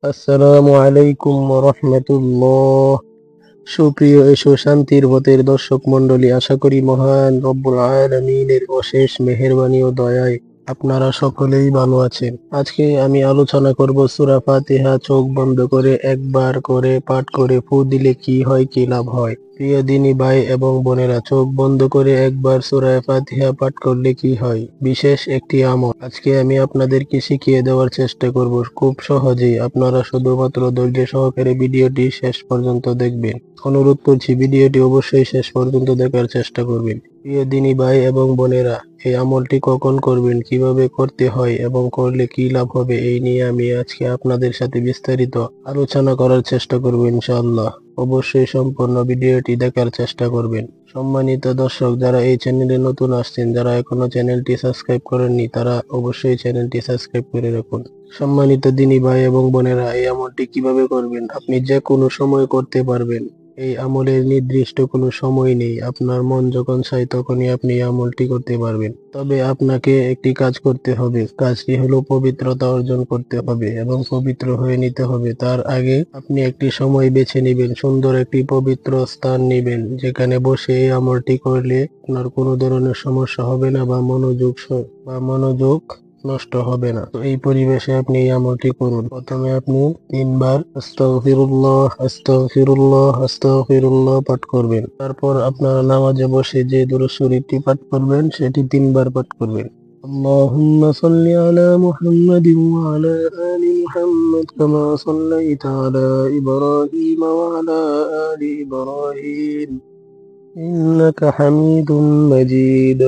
আসসালামু আলাইকুম রহমতুল্লাহ। সুপ্রিয় এসো শান্তির পথের দর্শক মণ্ডলী, আশা করি মহান রব্বুল আলামিনের অশেষ মেহেরবানি ও দয়ায় আপনারা সকলেই ভালো আছেন। আজকে আমি আলোচনা করব সূরা ফাতিহা চোখ বন্ধ করে একবার করে পাঠ করে ফু দিলে কি হয়, কি লাভ হয়। প্রিয় দিনী ভাই এবং বোনেরা, চোখ বন্ধ করে একবার সূরা ফাতিহা পাঠ করলে কি হয়, বিশেষ একটি আমল আজকে আমি আপনাদেরকে শিখিয়ে দেওয়ার চেষ্টা করব খুব সহজেই। আপনারা শুধুমাত্র ধৈর্য সহকারে ভিডিওটি শেষ পর্যন্ত দেখবেন। অনুরোধ করছি ভিডিওটি অবশ্যই শেষ পর্যন্ত দেখার চেষ্টা করবেন। প্রিয় দিনী ভাই এবং বোনেরা, এই আমলটি কখন করবেন, কিভাবে করতে হয় এবং করলে কি লাভ হবে, এই নিয়ে আমি আজকে আপনাদের সাথে বিস্তারিত আলোচনা করার চেষ্টা করব ইনশাআল্লাহ। অবশ্যই সম্পূর্ণ ভিডিওটি দেখার চেষ্টা করবেন। সম্মানিত দর্শক, যারা এই চ্যানেলে নতুন আসছেন, যারা এখনো চ্যানেলটি সাবস্ক্রাইব করেননি, তারা অবশ্যই চ্যানেলটি সাবস্ক্রাইব করে রাখুন। সম্মানিত দিনী ভাই এবং বোনেরা, এই আমলটি কিভাবে করবেন, আপনি যে কোনো সময় করতে পারবেন। এই আমলের নির্দিষ্ট কোনো সময় নেই, আপনার মন যখন চায় তখনই আপনি এই আমলটি করতে পারবেন। তবে আপনাকে একটি কাজ করতে হবে, কাজটি হলো পবিত্রতা অর্জন করতে হবে এবং পবিত্র হয়ে নিতে হবে। তার আগে আপনি একটি সময় বেছে নেবেন, সুন্দর একটি পবিত্র স্থান নেবেন, যেখানে বসে এই আমলটি করলে আপনার কোনো ধরনের সমস্যা হবে না বা মনোযোগ নষ্ট হবে না। তো এই পরিবেশে আপনি এই আমলটি করুন। প্রথমে আপনি 3 বার আস্তাগফিরুল্লাহ আস্তাগফিরুল্লাহ আস্তাগফিরুল্লাহ পাঠ করবেন। তারপর আপনারা নামাজে বসে যে দুরূদ শরীফটি পাঠ করবেন সেটি 3 বার পাঠ করবেন। اللهم صل على محمد وعلى آل محمد كما صليت على إبراهيم وعلى آل إبراهيم إنك حميد مجيد।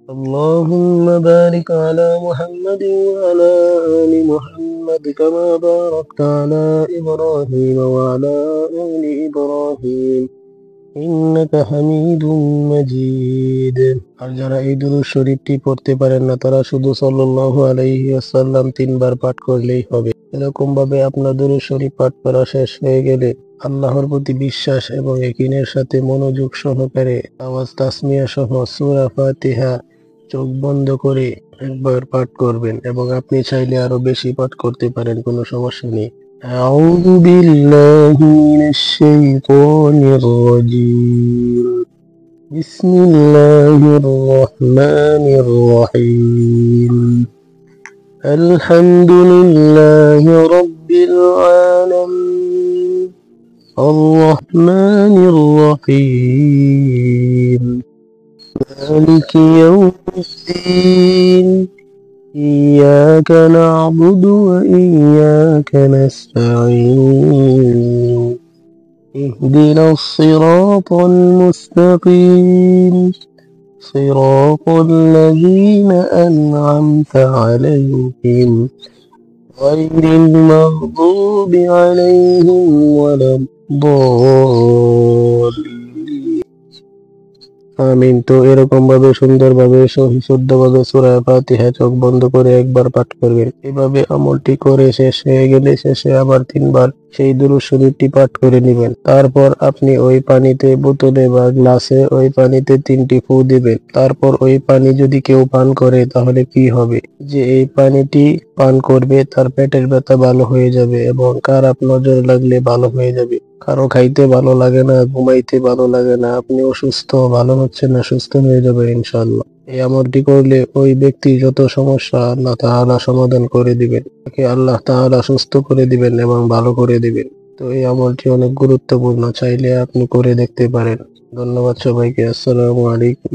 اللهم بارك على محمد وعلى آل محمد كما باركت على إبراهيم وعلى آل إبراهيم إنك حميد مجيد। আর যারা এই দুরূদ শরীফটি পড়তে পারেন না, তারা শুধু সাল্লাল্লাহু আলাইহি ওয়াসাল্লাম 3 বার পাঠ করলেই হবে। এরকম ভাবে আপনার দুরূদ শরীফ পাঠ করা শেষ হয়ে গেলে আল্লাহর প্রতি বিশ্বাস এবং ইয়াকিনের সাথে মনোযোগ সহকারে আওয়াজ তাসমিয়া সহ সূরা ফাতিহা চোখ বন্ধ করে একবার পাঠ করবেন এবং আপনি চাইলে আরো বেশি পাঠ করতে পারেন, কোনো সমস্যা নেই। أعوذ بالله من الشيطان الرجيم بسم الله الرحمن الرحيم الحمد لله رب العالمين الرحمن الرحيم مالك يوم الدين إياك نعبد وإياك نستعين اهدنا الصراط المستقيم صراط الذين أنعمت عليهم غير المغضوب عليهم ولا الضالين আমিন। তো এরকম ভাবে সুন্দরভাবে শুদ্ধভাবে সূরা ফাতিহা চোখ বন্ধ করে একবার পাঠ করবেন। এভাবে আমলটি করে শেষ হয়ে গেলে শেষে আবার 3 বার সেই দুরূদ শরীফটি পাঠ করে নেবেন। তারপর আপনি ওই পানিতে, বোতলে বা গ্লাসে ওই পানিতে 3টি ফু দিবেন। তারপর ওই পানি যদি কেউ পান করে তাহলে কি হবে, যে এই পানিটি পান করবে তার পেটের ব্যথা ভালো হয়ে যাবে এবং খারাপ নজর লাগলে ভালো হয়ে যাবে। কারো খাইতে ভালো লাগে না, ঘুমাইতে ভালো লাগে না, আপনি অসুস্থ, ভালো হচ্ছে না, সুস্থ হয়ে যাবে ইনশাআল্লাহ। এই আমলটি করলে ওই ব্যক্তি যত সমস্যা আল্লাহ তাআলা সমাধান করে দিবেন, তাকে আল্লাহ তাআলা সুস্থ করে দিবেন এবং ভালো করে দিবেন। তো এই আমলটি অনেক গুরুত্বপূর্ণ, চাইলে আপনি করে দেখতে পারেন। ধন্যবাদ সবাইকে। আসসালামু আলাইকুম।